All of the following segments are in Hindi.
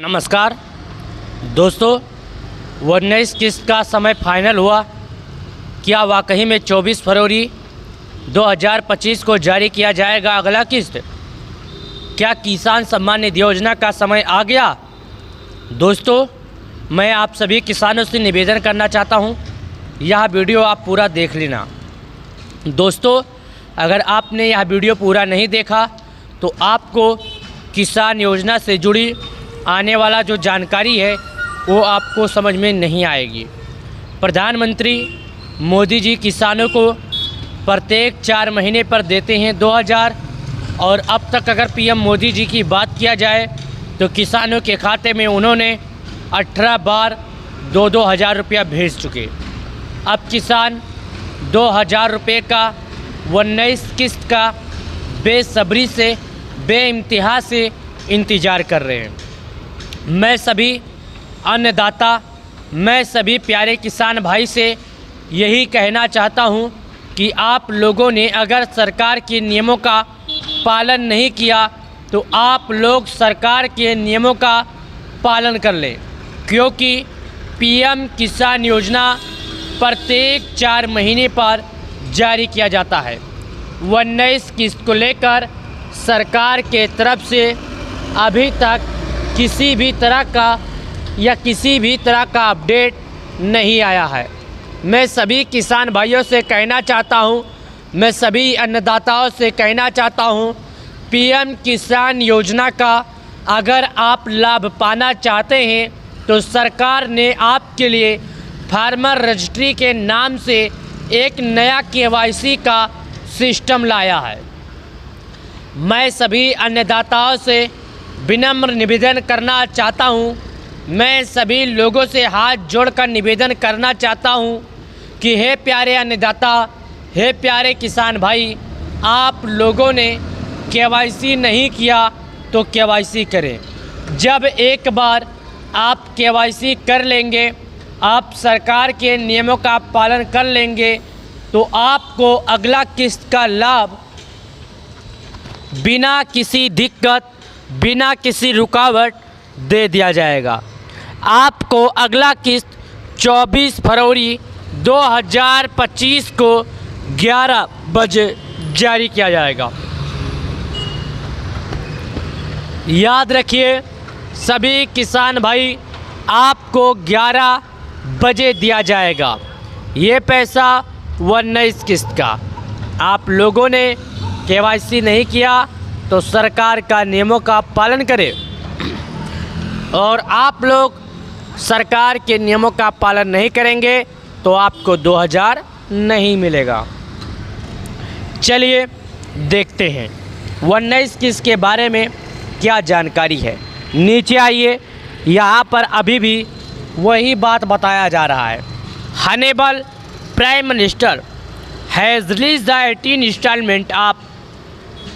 नमस्कार दोस्तों, 19 किस्त का समय फाइनल हुआ। क्या वाकई में 24 फरवरी 2025 को जारी किया जाएगा अगला किस्त? क्या किसान सम्मान निधि योजना का समय आ गया? दोस्तों, मैं आप सभी किसानों से निवेदन करना चाहता हूं, यह वीडियो आप पूरा देख लेना। दोस्तों, अगर आपने यह वीडियो पूरा नहीं देखा तो आपको किसान योजना से जुड़ी आने वाला जो जानकारी है वो आपको समझ में नहीं आएगी। प्रधानमंत्री मोदी जी किसानों को प्रत्येक 4 महीने पर देते हैं 2000, और अब तक अगर पीएम मोदी जी की बात किया जाए तो किसानों के खाते में उन्होंने 18 बार 2-2 हज़ार रुपया भेज चुके। अब किसान 2000 रुपये का 19 किस्त का बेसब्री से बेइंतहा से इंतज़ार कर रहे हैं। मैं सभी अन्नदाता, मैं सभी प्यारे किसान भाई से यही कहना चाहता हूं कि आप लोगों ने अगर सरकार के नियमों का पालन नहीं किया तो आप लोग सरकार के नियमों का पालन कर लें, क्योंकि पीएम किसान योजना प्रत्येक 4 महीने पर जारी किया जाता है। 19 किस्त को लेकर सरकार के तरफ से अभी तक किसी भी तरह का अपडेट नहीं आया है। मैं सभी किसान भाइयों से कहना चाहता हूं, मैं सभी अन्नदाताओं से कहना चाहता हूं, पीएम किसान योजना का अगर आप लाभ पाना चाहते हैं तो सरकार ने आपके लिए फार्मर रजिस्ट्री के नाम से एक नया केवाईसी का सिस्टम लाया है। मैं सभी अन्नदाताओं से विनम्र निवेदन करना चाहता हूं, मैं सभी लोगों से हाथ जोड़कर निवेदन करना चाहता हूं कि हे प्यारे अन्नदाता, हे प्यारे किसान भाई, आप लोगों ने केवाईसी नहीं किया तो केवाईसी करें। जब एक बार आप केवाईसी कर लेंगे, आप सरकार के नियमों का पालन कर लेंगे तो आपको अगला किस्त का लाभ बिना किसी दिक्कत, बिना किसी रुकावट दे दिया जाएगा। आपको अगला किस्त 24 फरवरी 2025 को 11 बजे जारी किया जाएगा। याद रखिए सभी किसान भाई, आपको 11 बजे दिया जाएगा ये पैसा 19 किस्त का। आप लोगों ने केवाईसी नहीं किया तो सरकार का नियमों का पालन करें, और आप लोग सरकार के नियमों का पालन नहीं करेंगे तो आपको 2000 नहीं मिलेगा। चलिए देखते हैं 19 किस्त के बारे में क्या जानकारी है। नीचे आइए, यहाँ पर अभी भी वही बात बताया जा रहा है। Honourable prime minister has released the 18 instalment of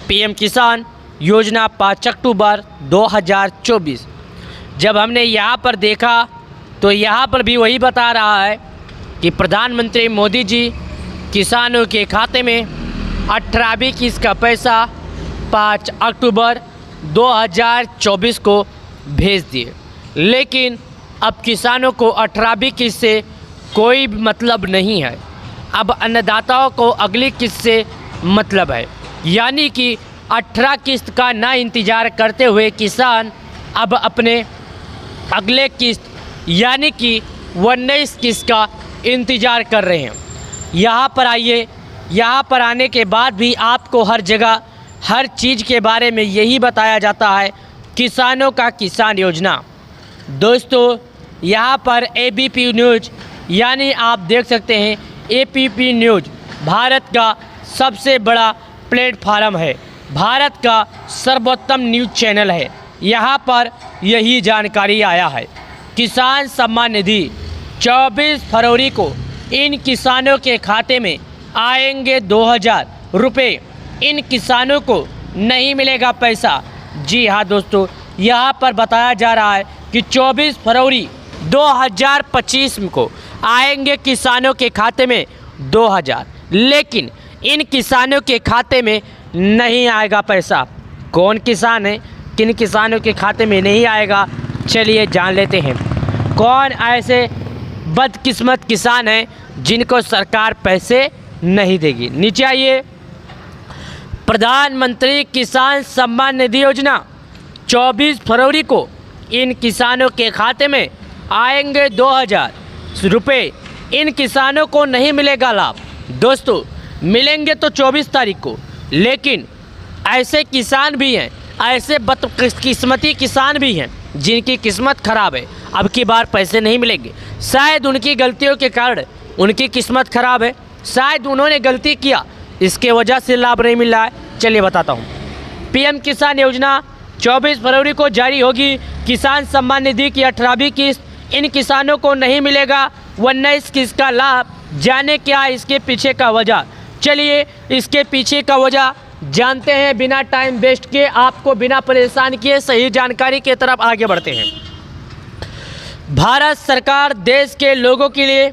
PM Kisan Yojana 5 अक्टूबर 2024। जब हमने यहाँ पर देखा तो यहाँ पर भी वही बता रहा है कि प्रधानमंत्री मोदी जी किसानों के खाते में 18वीं किस्त का पैसा 5 अक्टूबर 2024 को भेज दिए। लेकिन अब किसानों को 18वीं किस्त से कोई मतलब नहीं है, अब अन्नदाताओं को अगली किस्त से मतलब है। यानी कि 18 किस्त का ना इंतज़ार करते हुए किसान अब अपने अगले किस्त यानी कि 19 किस्त का इंतज़ार कर रहे हैं। यहाँ पर आइए, यहाँ पर आने के बाद भी आपको हर जगह हर चीज़ के बारे में यही बताया जाता है, किसानों का किसान योजना। दोस्तों, यहाँ पर एबीपी न्यूज़ यानी आप देख सकते हैं एबीपी न्यूज़ भारत का सबसे बड़ा प्लेटफार्म है, भारत का सर्वोत्तम न्यूज़ चैनल है। यहाँ पर यही जानकारी आया है। किसान सम्मान निधि 24 फरवरी को इन किसानों के खाते में आएंगे 2000 रुपये। इन किसानों को नहीं मिलेगा पैसा। जी हाँ दोस्तों, यहाँ पर बताया जा रहा है कि 24 फरवरी 2025 को आएंगे किसानों के खाते में 2000, लेकिन इन किसानों के खाते में नहीं आएगा पैसा। कौन किसान है, किन किसानों के खाते में नहीं आएगा, चलिए जान लेते हैं कौन ऐसे बदकिस्मत किसान हैं जिनको सरकार पैसे नहीं देगी। नीचे आइए। प्रधानमंत्री किसान सम्मान निधि योजना 24 फरवरी को इन किसानों के खाते में आएंगे 2000 रुपये। इन किसानों को नहीं मिलेगा लाभ। दोस्तों, मिलेंगे तो 24 तारीख को, लेकिन ऐसे किसान भी हैं, ऐसे बदकिस्मती किसान भी हैं जिनकी किस्मत ख़राब है, अब की बार पैसे नहीं मिलेंगे। शायद उनकी गलतियों के कारण उनकी किस्मत ख़राब है, शायद उन्होंने गलती किया, इसके वजह से लाभ नहीं मिल रहा है। चलिए बताता हूँ। पीएम किसान योजना 24 फरवरी को जारी होगी। किसान सम्मान निधि की 18वीं किस्त इन किसानों को नहीं मिलेगा 19 किस्त का लाभ। जाने क्या है इसके पीछे का वजह। चलिए इसके पीछे का वजह जानते हैं बिना टाइम वेस्ट किए, आपको बिना परेशान किए सही जानकारी की तरफ आगे बढ़ते हैं। भारत सरकार देश के लोगों के लिए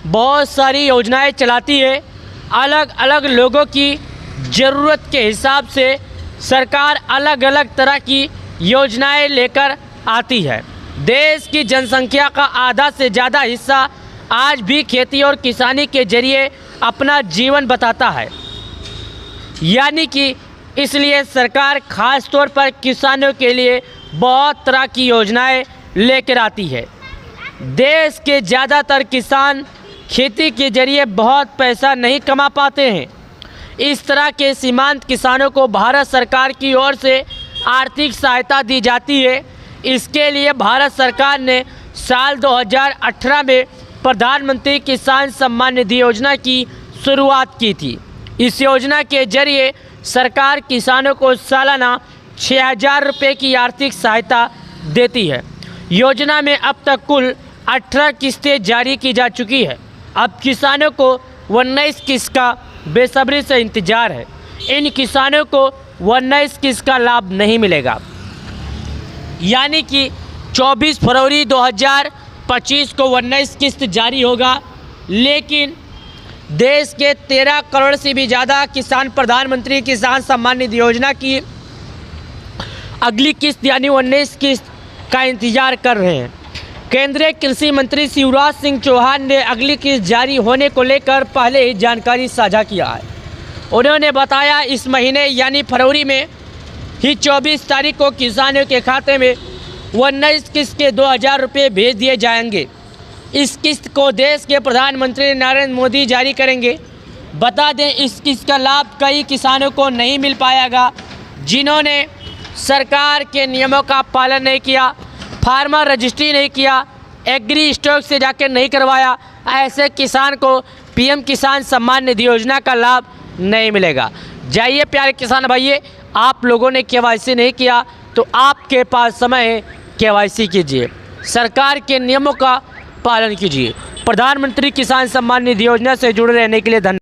बहुत सारी योजनाएं चलाती है। अलग अलग लोगों की ज़रूरत के हिसाब से सरकार अलग अलग तरह की योजनाएं लेकर आती है। देश की जनसंख्या का आधा से ज़्यादा हिस्सा आज भी खेती और किसानी के जरिए अपना जीवन बताता है, यानी कि इसलिए सरकार ख़ास तौर पर किसानों के लिए बहुत तरह की योजनाएं लेकर आती है। देश के ज़्यादातर किसान खेती के जरिए बहुत पैसा नहीं कमा पाते हैं। इस तरह के सीमांत किसानों को भारत सरकार की ओर से आर्थिक सहायता दी जाती है। इसके लिए भारत सरकार ने साल 2018 में प्रधानमंत्री किसान सम्मान निधि योजना की शुरुआत की थी। इस योजना के जरिए सरकार किसानों को सालाना 6000 रुपये की आर्थिक सहायता देती है। योजना में अब तक कुल 18 किस्तें जारी की जा चुकी है। अब किसानों को 19 किस्त का बेसब्री से इंतज़ार है। इन किसानों को 19 किस्त का लाभ नहीं मिलेगा, यानी कि 24 फरवरी 2025 को 19 किस्त जारी होगा, लेकिन देश के 13 करोड़ से भी ज़्यादा किसान प्रधानमंत्री किसान सम्मान निधि योजना की अगली किस्त यानी 19 किस्त का इंतज़ार कर रहे हैं। केंद्रीय कृषि मंत्री शिवराज सिंह चौहान ने अगली किस्त जारी होने को लेकर पहले ही जानकारी साझा किया है। उन्होंने बताया इस महीने यानी फरवरी में ही 24 तारीख को किसानों के खाते में 19 किस्त के 2000 रुपये भेज दिए जाएंगे। इस किस्त को देश के प्रधानमंत्री नरेंद्र मोदी जारी करेंगे। बता दें इस किस्त का लाभ कई किसानों को नहीं मिल पाएगा जिन्होंने सरकार के नियमों का पालन नहीं किया, फार्मर रजिस्ट्री नहीं किया, एग्री स्टॉक से जाकर नहीं करवाया। ऐसे किसान को पीएम किसान सम्मान निधि योजना का लाभ नहीं मिलेगा। जाइए प्यारे किसान भाइयों, आप लोगों ने केवाईसी नहीं किया तो आपके पास समय है, केवाईसी कीजिए, सरकार के नियमों का पालन कीजिए। प्रधानमंत्री किसान सम्मान निधि योजना से जुड़े रहने के लिए धन्यवाद।